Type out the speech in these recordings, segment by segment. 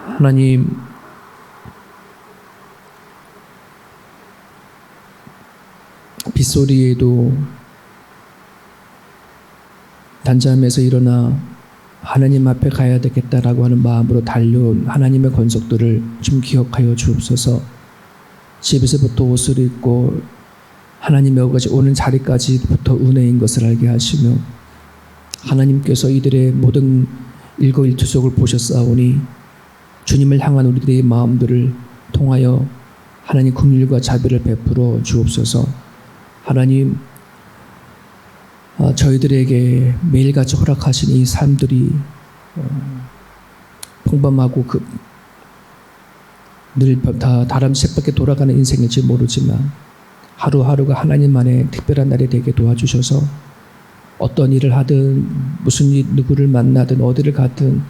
하나님, 빗소리에도 단잠에서 일어나 하나님 앞에 가야 되겠다라고 하는 마음으로 달려온 하나님의 권속들을 좀 기억하여 주옵소서. 집에서부터 옷을 입고 하나님의 오는 자리까지부터 은혜인 것을 알게 하시며, 하나님께서 이들의 모든 일거일투족을 보셨사오니 주님을 향한 우리들의 마음들을 통하여 하나님 긍휼과 자비를 베풀어 주옵소서. 하나님, 저희들에게 매일같이 허락하신 이 삶들이 평범하고 늘 다람쥐밖에 돌아가는 인생일지 모르지만 하루하루가 하나님 안에 특별한 날이 되게 도와주셔서 어떤 일을 하든 무슨 일, 누구를 만나든 어디를 가든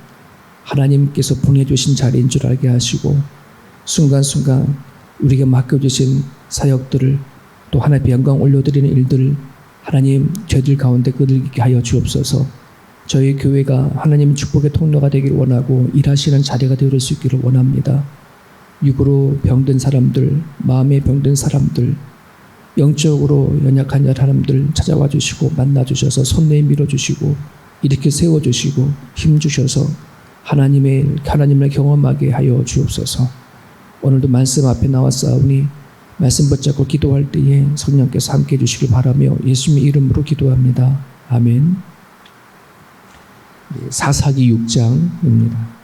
하나님께서 보내주신 자리인 줄 알게 하시고, 순간순간 우리에게 맡겨주신 사역들을 또 하나님의 영광 올려드리는 일들을 하나님 저희들 가운데 끌게 하여 주옵소서. 저희 교회가 하나님 축복의 통로가 되기를 원하고 일하시는 자리가 되어줄 수 있기를 원합니다. 육으로 병든 사람들, 마음에 병든 사람들, 영적으로 연약한 사람들 찾아와 주시고 만나 주셔서 손 내밀어 주시고 이렇게 세워 주시고 힘 주셔서 하나님을 경험하게 하여 주옵소서. 오늘도 말씀 앞에 나왔사오니 말씀 붙잡고 기도할 때에 성령께서 함께해 주시길 바라며 예수님의 이름으로 기도합니다. 아멘. 사사기 6장입니다.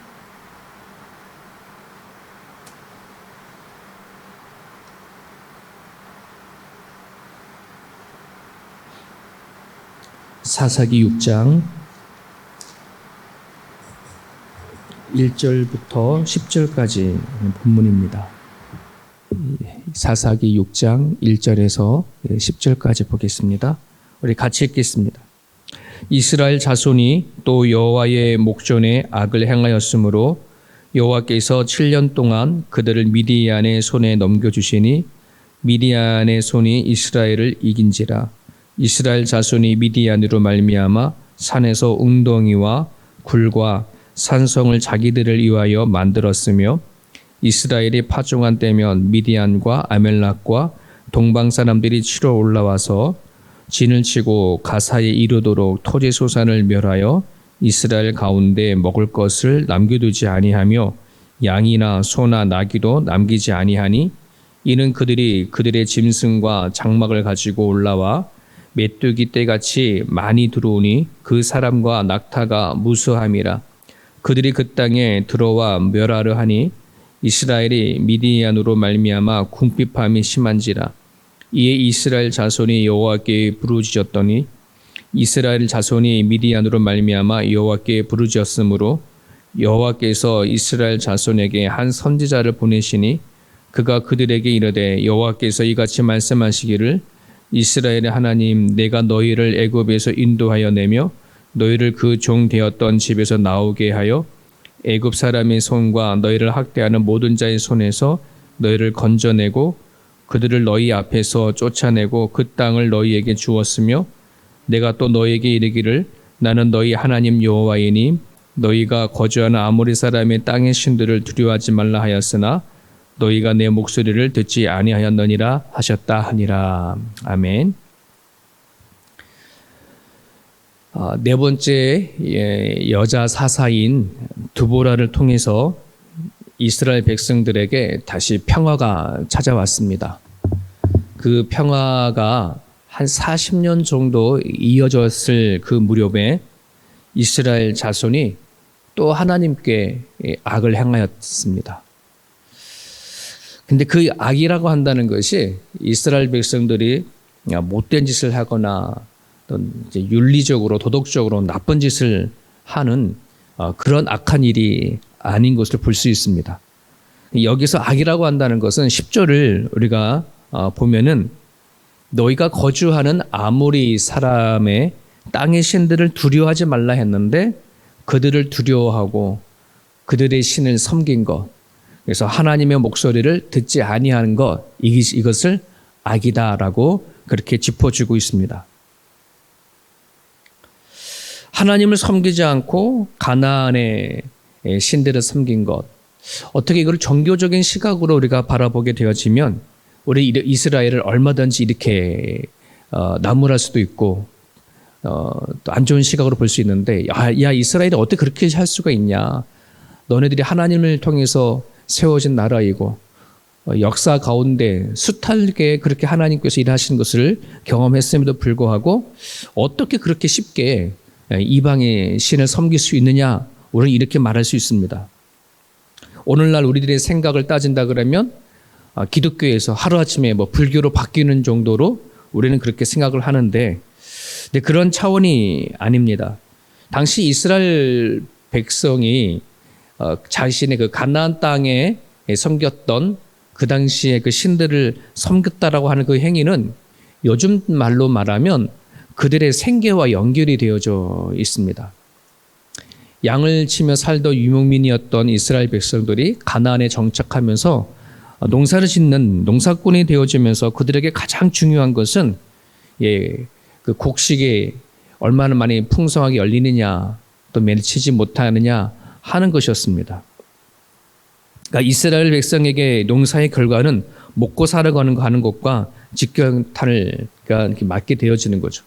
사사기 6장 1절부터 10절까지 본문입니다. 사사기 6장 1절에서 10절까지 보겠습니다. 우리 같이 읽겠습니다. 이스라엘 자손이 또 여호와의 목전에 악을 행하였으므로 여호와께서 7년 동안 그들을 미디안의 손에 넘겨주시니 미디안의 손이 이스라엘을 이긴지라. 이스라엘 자손이 미디안으로 말미암아 산에서 웅덩이와 굴과 산성을 자기들을 위하여 만들었으며, 이스라엘이 파종한 때면 미디안과 아멜락과 동방 사람들이 치러 올라와서 진을 치고 가사에 이르도록 토지 소산을 멸하여 이스라엘 가운데 먹을 것을 남겨두지 아니하며 양이나 소나 나귀도 남기지 아니하니, 이는 그들이 그들의 짐승과 장막을 가지고 올라와 메뚜기 떼같이 많이 들어오니 그 사람과 낙타가 무수함이라. 그들이 그 땅에 들어와 멸하려 하니 이스라엘이 미디안으로 말미암아 궁핍함이 심한지라. 이에 이스라엘 자손이 여호와께 부르짖었더니 이스라엘 자손이 미디안으로 말미암아 여호와께 부르짖었으므로 여호와께서 이스라엘 자손에게 한 선지자를 보내시니 그가 그들에게 이르되 여호와께서 이같이 말씀하시기를 이스라엘의 하나님 내가 너희를 애굽에서 인도하여 내며 너희를 그 종 되었던 집에서 나오게 하여 애굽 사람의 손과 너희를 학대하는 모든 자의 손에서 너희를 건져내고 그들을 너희 앞에서 쫓아내고 그 땅을 너희에게 주었으며, 내가 또 너희에게 이르기를 나는 너희 하나님 여호와이니 너희가 거주하는 아모리 사람의 땅의 신들을 두려워하지 말라 하였으나 너희가 내 목소리를 듣지 아니하였느니라 하셨다 하니라. 아멘. 네 번째 여자 사사인 드보라를 통해서 이스라엘 백성들에게 다시 평화가 찾아왔습니다. 그 평화가 한 40년 정도 이어졌을 그 무렵에 이스라엘 자손이 또 하나님께 악을 행하였습니다. 근데 그 악이라고 한다는 것이 이스라엘 백성들이 못된 짓을 하거나 이제 윤리적으로 도덕적으로 나쁜 짓을 하는 그런 악한 일이 아닌 것을 볼 수 있습니다. 여기서 악이라고 한다는 것은 10절을 우리가 보면은 너희가 거주하는 아모리 사람의 땅의 신들을 두려워하지 말라 했는데 그들을 두려워하고 그들의 신을 섬긴 것, 그래서 하나님의 목소리를 듣지 아니하는 것, 이것을 악이다라고 그렇게 짚어주고 있습니다. 하나님을 섬기지 않고 가나안의 신들을 섬긴 것, 어떻게 이걸 종교적인 시각으로 우리가 바라보게 되어지면 우리 이스라엘을 얼마든지 이렇게 나무랄 수도 있고 또 안 좋은 시각으로 볼 수 있는데 야 이스라엘이 어떻게 그렇게 할 수가 있냐. 너네들이 하나님을 통해서 세워진 나라이고 역사 가운데 숱하게 그렇게 하나님께서 일하신 것을 경험했음에도 불구하고 어떻게 그렇게 쉽게 이방의 신을 섬길 수 있느냐. 우리는 이렇게 말할 수 있습니다. 오늘날 우리들의 생각을 따진다 그러면 기독교에서 하루아침에 불교로 바뀌는 정도로 우리는 그렇게 생각을 하는데 그런 차원이 아닙니다. 당시 이스라엘 백성이 자신의 그 가나안 땅에 섬겼던 그 당시에 그 신들을 섬겼다라고 하는 그 행위는 요즘 말로 말하면 그들의 생계와 연결이 되어져 있습니다. 양을 치며 살던 유목민이었던 이스라엘 백성들이 가나안에 정착하면서 농사를 짓는 농사꾼이 되어지면서 그들에게 가장 중요한 것은 그 곡식이 얼마나 많이 풍성하게 열리느냐 또 맺히지 못하느냐 하는 것이었습니다. 그러니까 이스라엘 백성에게 농사의 결과는 먹고 살아가는 것과 직결탄을 맞게 되어지는 거죠.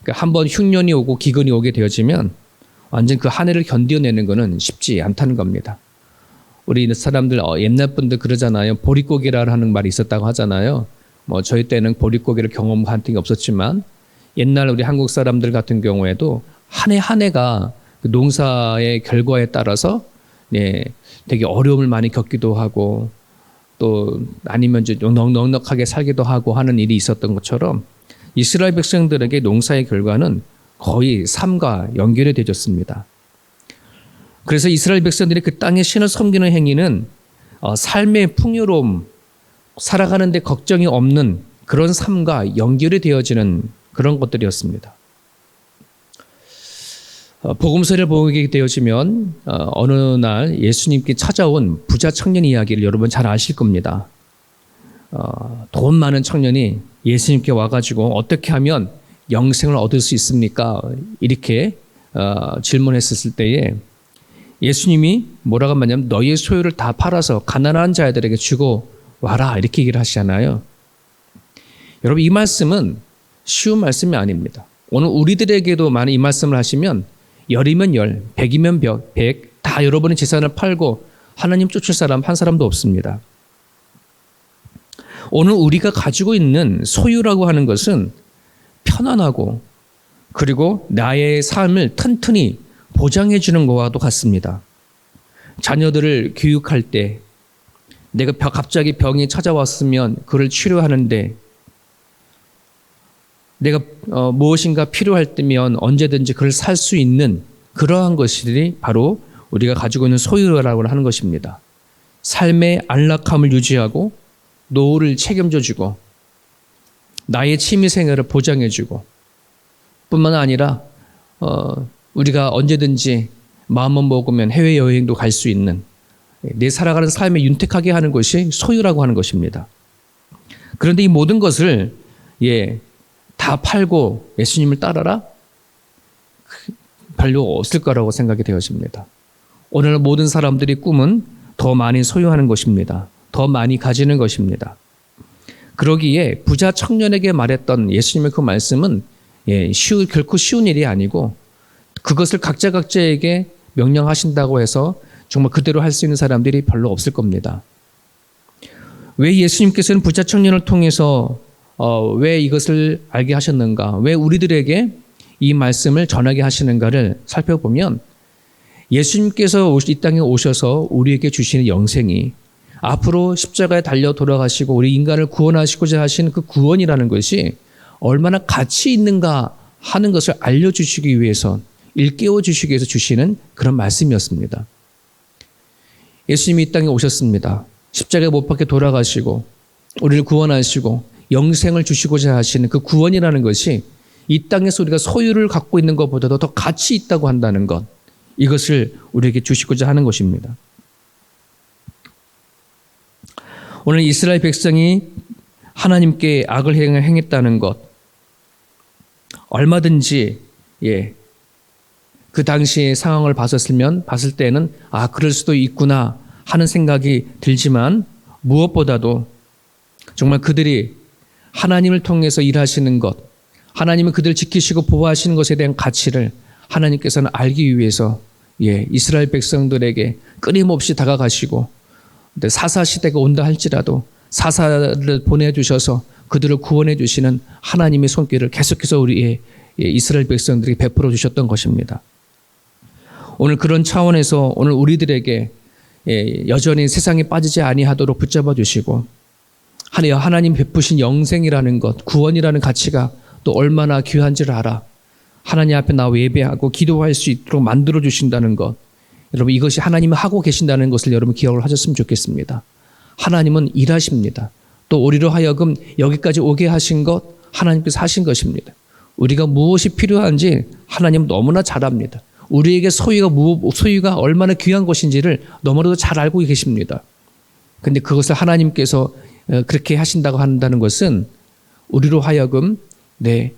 그러니까 한번 흉년이 오고 기근이 오게 되어지면 완전 그 한 해를 견뎌내는 것은 쉽지 않다는 겁니다. 우리 사람들 옛날 분들 그러잖아요. 보릿고개라는 말이 있었다고 하잖아요. 저희 때는 보릿고개를 경험한 적이 없었지만 옛날 우리 한국 사람들 같은 경우에도 한 해 한 해가 그 농사의 결과에 따라서 되게 어려움을 많이 겪기도 하고 또 아니면 넉넉하게 살기도 하고 하는 일이 있었던 것처럼 이스라엘 백성들에게 농사의 결과는 거의 삶과 연결이 되어졌습니다. 그래서 이스라엘 백성들이 그 땅의 신을 섬기는 행위는 삶의 풍요로움, 살아가는 데 걱정이 없는 그런 삶과 연결이 되어지는 그런 것들이었습니다. 복음서를 보게 되어지면 어느 날 예수님께 찾아온 부자 청년 이야기를 여러분 잘 아실 겁니다. 돈 많은 청년이 예수님께 와가지고 어떻게 하면 영생을 얻을 수 있습니까? 이렇게 질문했었을 때에 예수님이 뭐라고 하냐면 너희의 소유를 다 팔아서 가난한 자들에게 주고 와라 이렇게 얘기를 하시잖아요. 여러분 이 말씀은 쉬운 말씀이 아닙니다. 오늘 우리들에게도 만약 이 말씀을 하시면 열이면 열, 백이면 백 다 여러분의 재산을 팔고 하나님 쫓을 사람 한 사람도 없습니다. 오늘 우리가 가지고 있는 소유라고 하는 것은 편안하고 그리고 나의 삶을 튼튼히 보장해 주는 것과도 같습니다. 자녀들을 교육할 때 내가 갑자기 병이 찾아왔으면 그를 치료하는데 내가 무엇인가 필요할 때면 언제든지 그걸 살 수 있는 그러한 것들이 바로 우리가 가지고 있는 소유라고 하는 것입니다. 삶의 안락함을 유지하고 노후를 책임져주고 나의 취미생활을 보장해주고 뿐만 아니라 우리가 언제든지 마음만 먹으면 해외여행도 갈 수 있는 내 살아가는 삶에 윤택하게 하는 것이 소유라고 하는 것입니다. 그런데 이 모든 것을 다 팔고 예수님을 따라라? 별로 없을 거라고 생각이 되어집니다. 오늘 모든 사람들이 꿈은 더 많이 소유하는 것입니다. 더 많이 가지는 것입니다. 그러기에 부자 청년에게 말했던 예수님의 그 말씀은 결코 쉬운 일이 아니고 그것을 각자에게 명령하신다고 해서 정말 그대로 할 수 있는 사람들이 별로 없을 겁니다. 왜 예수님께서는 부자 청년을 통해서 왜 이것을 알게 하셨는가? 왜 우리들에게 이 말씀을 전하게 하시는가를 살펴보면 예수님께서 이 땅에 오셔서 우리에게 주시는 영생이 앞으로 십자가에 달려 돌아가시고 우리 인간을 구원하시고자 하신 그 구원이라는 것이 얼마나 가치 있는가 하는 것을 알려주시기 위해서 일깨워 주시기 위해서 주시는 그런 말씀이었습니다. 예수님이 이 땅에 오셨습니다. 십자가에 못 박혀 돌아가시고 우리를 구원하시고 영생을 주시고자 하시는 그 구원이라는 것이 이 땅에서 우리가 소유를 갖고 있는 것보다도 더 가치 있다고 한다는 것, 이것을 우리에게 주시고자 하는 것입니다. 오늘 이스라엘 백성이 하나님께 악을 행했다는 것, 얼마든지 그 당시의 상황을 봤을 때는 그럴 수도 있구나 하는 생각이 들지만 무엇보다도 정말 그들이 하나님을 통해서 일하시는 것, 하나님은 그들을 지키시고 보호하시는 것에 대한 가치를 하나님께서는 알기 위해서 이스라엘 백성들에게 끊임없이 다가가시고 사사 시대가 온다 할지라도 사사를 보내주셔서 그들을 구원해 주시는 하나님의 손길을 계속해서 우리의 이스라엘 백성들에게 베풀어 주셨던 것입니다. 오늘 그런 차원에서 오늘 우리들에게 여전히 세상에 빠지지 아니하도록 붙잡아 주시고 하나님 베푸신 영생이라는 것, 구원이라는 가치가 또 얼마나 귀한지를 알아 하나님 앞에 나와 예배하고 기도할 수 있도록 만들어 주신다는 것, 여러분 이것이 하나님은 하고 계신다는 것을 여러분 기억을 하셨으면 좋겠습니다. 하나님은 일하십니다. 또 우리로 하여금 여기까지 오게 하신 것 하나님께서 하신 것입니다. 우리가 무엇이 필요한지 하나님은 너무나 잘 압니다. 우리에게 소유가 얼마나 귀한 것인지를 너무나도 잘 알고 계십니다. 그런데 그것을 하나님께서 그렇게 하신다고 한다는 것은 우리로 하여금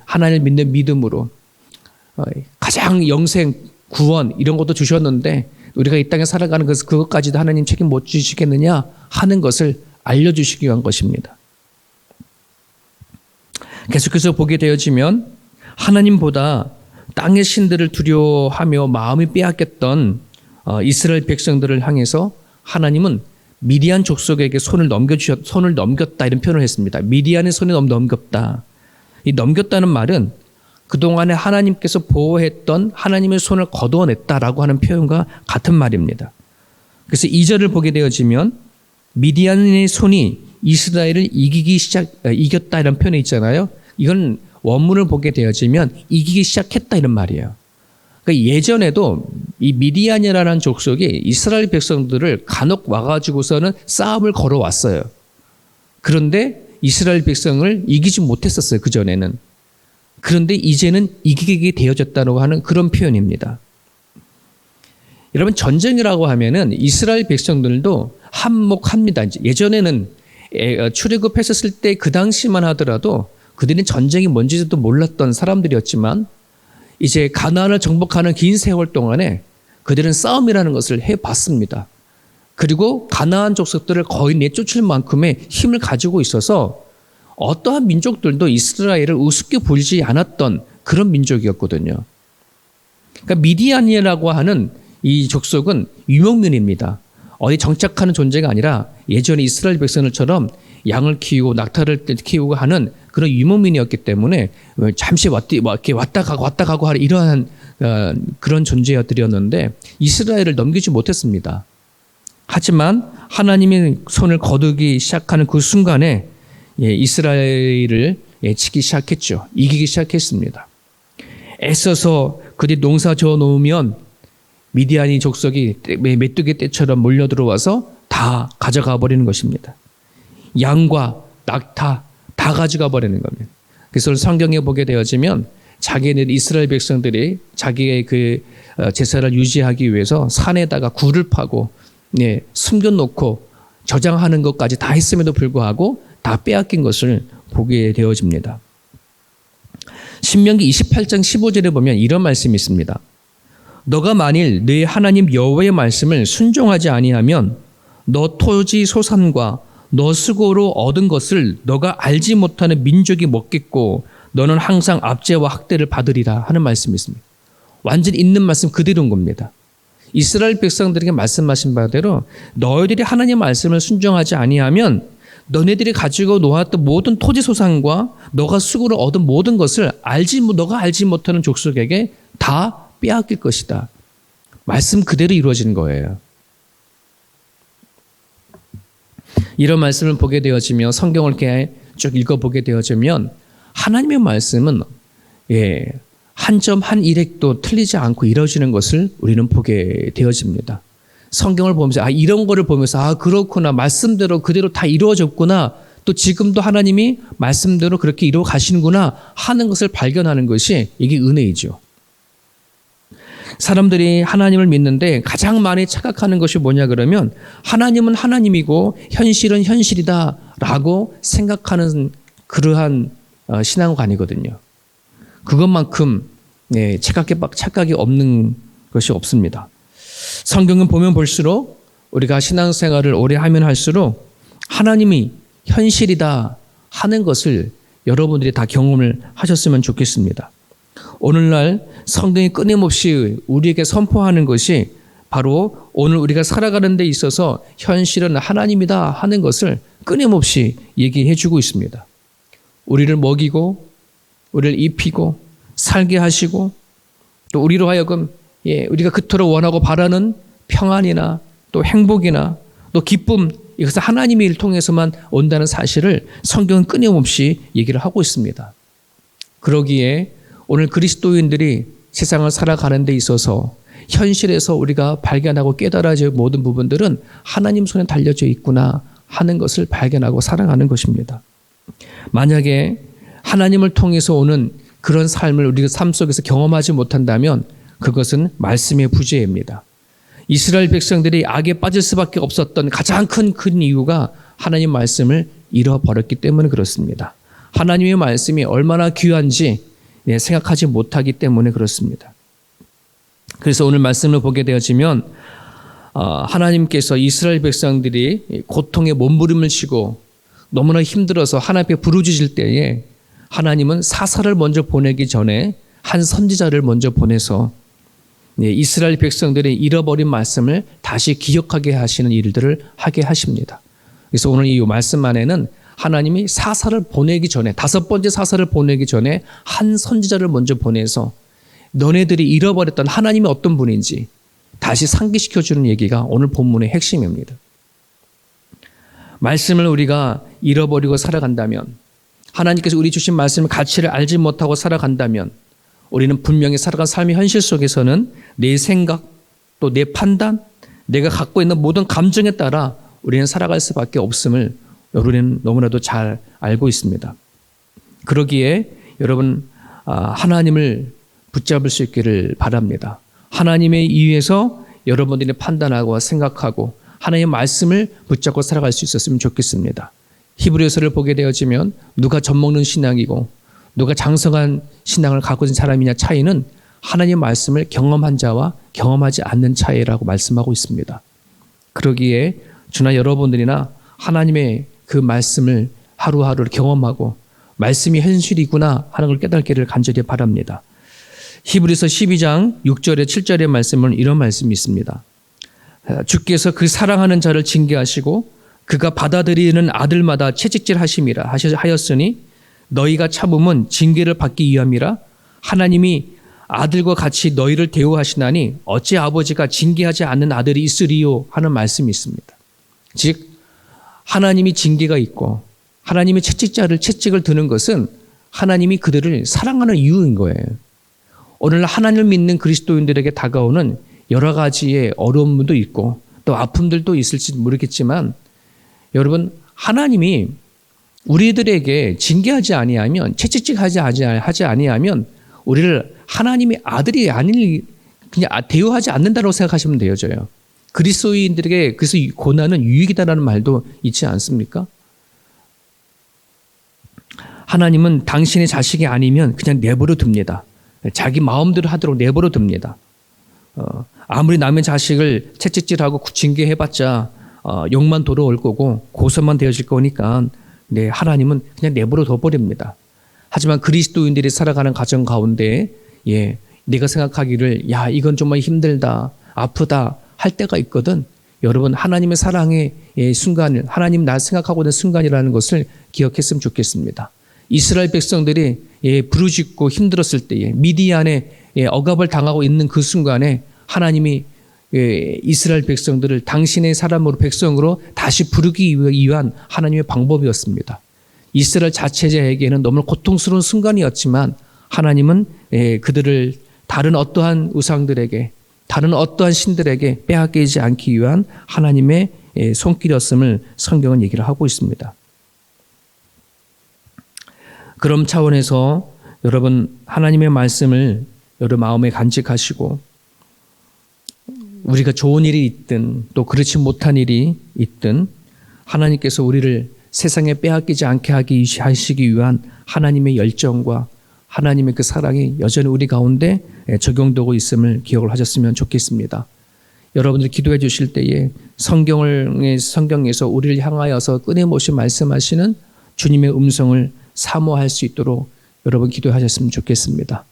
하나님을 믿는 믿음으로 가장 영생, 구원 이런 것도 주셨는데 우리가 이 땅에 살아가는 그것까지도 하나님 책임 못 주시겠느냐 하는 것을 알려주시기 위한 것입니다. 계속해서 보게 되어지면 하나님보다 땅의 신들을 두려워하며 마음이 빼앗겼던 이스라엘 백성들을 향해서 하나님은 미디안 족속에게 손을 넘겼다 이런 표현을 했습니다. 미디안의 손에 넘겼다. 이 넘겼다는 말은 그동안에 하나님께서 보호했던 하나님의 손을 거두어냈다라고 하는 표현과 같은 말입니다. 그래서 2절을 보게 되어지면 미디안의 손이 이스라엘을 이겼다 이런 표현이 있잖아요. 이건 원문을 보게 되어지면 이기기 시작했다 이런 말이에요. 그러니까 예전에도 이 미디안이라는 족속이 이스라엘 백성들을 간혹 와가지고서는 싸움을 걸어왔어요. 그런데 이스라엘 백성을 이기지 못했었어요. 그전에는. 그런데 이제는 이기게 되어졌다고 하는 그런 표현입니다. 여러분 전쟁이라고 하면은 이스라엘 백성들도 한몫합니다. 예전에는 출애굽했었을 때 그 당시만 하더라도 그들은 전쟁이 뭔지도 몰랐던 사람들이었지만 이제 가나안을 정복하는 긴 세월 동안에 그들은 싸움이라는 것을 해봤습니다. 그리고 가나안 족속들을 거의 내쫓을 만큼의 힘을 가지고 있어서 어떠한 민족들도 이스라엘을 우습게 보지 않았던 그런 민족이었거든요. 그러니까 미디안이라고 하는 이 족속은 유목민입니다. 어디 정착하는 존재가 아니라 예전에 이스라엘 백성들처럼 양을 키우고 낙타를 키우고 하는 그런 유목민이었기 때문에 잠시 이렇게 왔다 가고 하는 이러한 그런 존재들이었는데 이스라엘을 넘기지 못했습니다. 하지만 하나님의 손을 거두기 시작하는 그 순간에 이스라엘을 치기 시작했죠. 이기기 시작했습니다. 애써서 그들이 농사 지어 놓으면 미디안이 족속이 메뚜기 떼처럼 몰려들어와서 다 가져가 버리는 것입니다. 양과 낙타 다 가져가 버리는 겁니다. 그래서 성경에 보게 되어지면 자기네 이스라엘 백성들이 자기의 그 제사를 유지하기 위해서 산에다가 굴을 파고 숨겨놓고 저장하는 것까지 다 했음에도 불구하고 다 빼앗긴 것을 보게 되어집니다. 신명기 28장 15절에 보면 이런 말씀이 있습니다. 너가 만일 네 하나님 여호와의 말씀을 순종하지 아니하면 너 토지 소산과 너 수고로 얻은 것을 너가 알지 못하는 민족이 먹겠고 너는 항상 압제와 학대를 받으리라 하는 말씀이 있습니다. 완전히 있는 말씀 그대로인 겁니다. 이스라엘 백성들에게 말씀하신 바대로 너희들이 하나님의 말씀을 순종하지 아니하면 너네들이 가지고 놓았던 모든 토지 소산과 너가 수고로 얻은 모든 것을 너가 알지 못하는 족속에게 다 빼앗길 것이다. 말씀 그대로 이루어지는 거예요. 이런 말씀을 보게 되어지며 성경을 이렇게 쭉 읽어보게 되어지면 하나님의 말씀은 한 점 한 일획도 틀리지 않고 이루어지는 것을 우리는 보게 되어집니다. 성경을 보면서 이런 거를 보면서 그렇구나 말씀대로 그대로 다 이루어졌구나 또 지금도 하나님이 말씀대로 그렇게 이루어 가시는구나 하는 것을 발견하는 것이 이게 은혜이죠. 사람들이 하나님을 믿는데 가장 많이 착각하는 것이 뭐냐 그러면 하나님은 하나님이고 현실은 현실이다라고 생각하는 그러한 신앙관이거든요. 그것만큼 착각이 없는 것이 없습니다. 성경은 보면 볼수록 우리가 신앙생활을 오래 하면 할수록 하나님이 현실이다 하는 것을 여러분들이 다 경험을 하셨으면 좋겠습니다. 오늘날 성경이 끊임없이 우리에게 선포하는 것이 바로 오늘 우리가 살아가는 데 있어서 현실은 하나님이다 하는 것을 끊임없이 얘기해 주고 있습니다. 우리를 먹이고 우리를 입히고 살게 하시고 또 우리로 하여금 우리가 그토록 원하고 바라는 평안이나 또 행복이나 또 기쁨, 이것은 하나님의 일 통해서만 온다는 사실을 성경은 끊임없이 얘기를 하고 있습니다. 그러기에 오늘 그리스도인들이 세상을 살아가는 데 있어서 현실에서 우리가 발견하고 깨달아야 할 모든 부분들은 하나님 손에 달려져 있구나 하는 것을 발견하고 살아가는 것입니다. 만약에 하나님을 통해서 오는 그런 삶을 우리가 삶 속에서 경험하지 못한다면 그것은 말씀의 부재입니다. 이스라엘 백성들이 악에 빠질 수밖에 없었던 가장 큰 이유가 하나님 말씀을 잃어버렸기 때문에 그렇습니다. 하나님의 말씀이 얼마나 귀한지 생각하지 못하기 때문에 그렇습니다. 그래서 오늘 말씀을 보게 되어지면 하나님께서 이스라엘 백성들이 고통에 몸부림을 치고 너무나 힘들어서 하나님 앞에 부르짖을 때에 하나님은 사사를 먼저 보내기 전에 한 선지자를 먼저 보내서 이스라엘 백성들이 잃어버린 말씀을 다시 기억하게 하시는 일들을 하게 하십니다. 그래서 오늘 이 말씀 안에는 하나님이 사사를 보내기 전에, 5번째 사사를 보내기 전에 한 선지자를 먼저 보내서 너네들이 잃어버렸던 하나님이 어떤 분인지 다시 상기시켜주는 얘기가 오늘 본문의 핵심입니다. 말씀을 우리가 잃어버리고 살아간다면, 하나님께서 우리 주신 말씀의 가치를 알지 못하고 살아간다면 우리는 분명히 살아간 삶의 현실 속에서는 내 생각, 또 내 판단, 내가 갖고 있는 모든 감정에 따라 우리는 살아갈 수밖에 없음을 우리는 너무나도 잘 알고 있습니다. 그러기에 여러분 하나님을 붙잡을 수 있기를 바랍니다. 하나님의 이유에서 여러분들이 판단하고 생각하고 하나님의 말씀을 붙잡고 살아갈 수 있었으면 좋겠습니다. 히브리서를 보게 되어지면 누가 젖먹는 신앙이고 누가 장성한 신앙을 갖고 있는 사람이냐 차이는 하나님의 말씀을 경험한 자와 경험하지 않는 차이라고 말씀하고 있습니다. 그러기에 저나 여러분들이나 하나님의 그 말씀을 하루하루 경험하고 말씀이 현실이구나 하는 걸 깨닫기를 간절히 바랍니다. 히브리서 12장 6절에 7절의 말씀은 이런 말씀이 있습니다. 주께서 그 사랑하는 자를 징계하시고 그가 받아들이는 아들마다 채찍질하심이라 하였으니 너희가 참음은 징계를 받기 위함이라. 하나님이 아들과 같이 너희를 대우하시나니 어찌 아버지가 징계하지 않는 아들이 있으리요 하는 말씀이 있습니다. 즉 하나님이 징계가 있고 하나님이 채찍을 드는 것은 하나님이 그들을 사랑하는 이유인 거예요. 오늘 하나님을 믿는 그리스도인들에게 다가오는 여러 가지의 어려움도 있고 또 아픔들도 있을지 모르겠지만 여러분, 하나님이 우리들에게 징계하지 아니하면, 채찍질하지 아니하면 우리를 하나님의 아들이 아닌 그냥 대우하지 않는다고 생각하시면 되어져요. 그리스도인들에게 그래서 고난은 유익이다라는 말도 있지 않습니까? 하나님은 당신의 자식이 아니면 그냥 내버려 둡니다. 자기 마음대로 하도록 내버려 둡니다. 아무리 남의 자식을 채찍질하고 징계해봤자 욕만 돌아올 거고 고소만 되어질 거니까 하나님은 그냥 내버려 둬버립니다. 하지만 그리스도인들이 살아가는 가정 가운데 내가 생각하기를 이건 정말 힘들다, 아프다 할 때가 있거든. 여러분, 하나님의 사랑의 순간을, 하나님 날 생각하고 있는 순간이라는 것을 기억했으면 좋겠습니다. 이스라엘 백성들이 부르짖고 힘들었을 때에 미디안에 억압을 당하고 있는 그 순간에 하나님이 이스라엘 백성들을 당신의 사람으로 백성으로 다시 부르기 위한 하나님의 방법이었습니다. 이스라엘 자체에게는 너무 고통스러운 순간이었지만 하나님은 그들을 다른 어떠한 우상들에게, 다른 어떠한 신들에게 빼앗기지 않기 위한 하나님의 손길이었음을 성경은 얘기를 하고 있습니다. 그런 차원에서 여러분, 하나님의 말씀을 여러분 마음에 간직하시고 우리가 좋은 일이 있든 또 그렇지 못한 일이 있든 하나님께서 우리를 세상에 빼앗기지 않게 하시기 위한 하나님의 열정과 하나님의 그 사랑이 여전히 우리 가운데 적용되고 있음을 기억을 하셨으면 좋겠습니다. 여러분들 기도해 주실 때에 성경에서 우리를 향하여서 끊임없이 말씀하시는 주님의 음성을 사모할 수 있도록 여러분 기도하셨으면 좋겠습니다.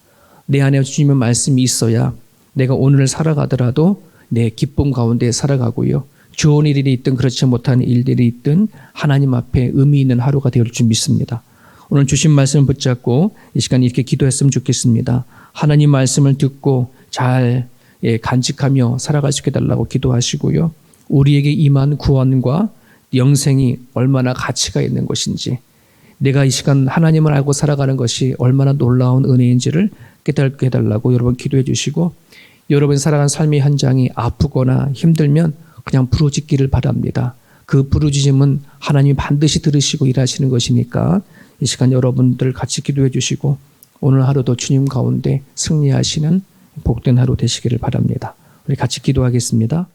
내 안에 주님의 말씀이 있어야 내가 오늘을 살아가더라도 내 기쁨 가운데 살아가고요. 좋은 일이 있든 그렇지 못한 일들이 있든 하나님 앞에 의미 있는 하루가 되올 줄 믿습니다. 오늘 주신 말씀을 붙잡고 이 시간 이렇게 기도했으면 좋겠습니다. 하나님 말씀을 듣고 잘 간직하며 살아갈 수 있게 달라고 기도하시고요. 우리에게 임한 구원과 영생이 얼마나 가치가 있는 것인지, 내가 이 시간 하나님을 알고 살아가는 것이 얼마나 놀라운 은혜인지를 깨닫게 해달라고 여러분 기도해 주시고, 여러분 살아가는 삶의 현장이 아프거나 힘들면 그냥 부르짖기를 바랍니다. 그 부르짖음은 하나님이 반드시 들으시고 일하시는 것이니까 이 시간 여러분들 같이 기도해 주시고 오늘 하루도 주님 가운데 승리하시는 복된 하루 되시기를 바랍니다. 우리 같이 기도하겠습니다.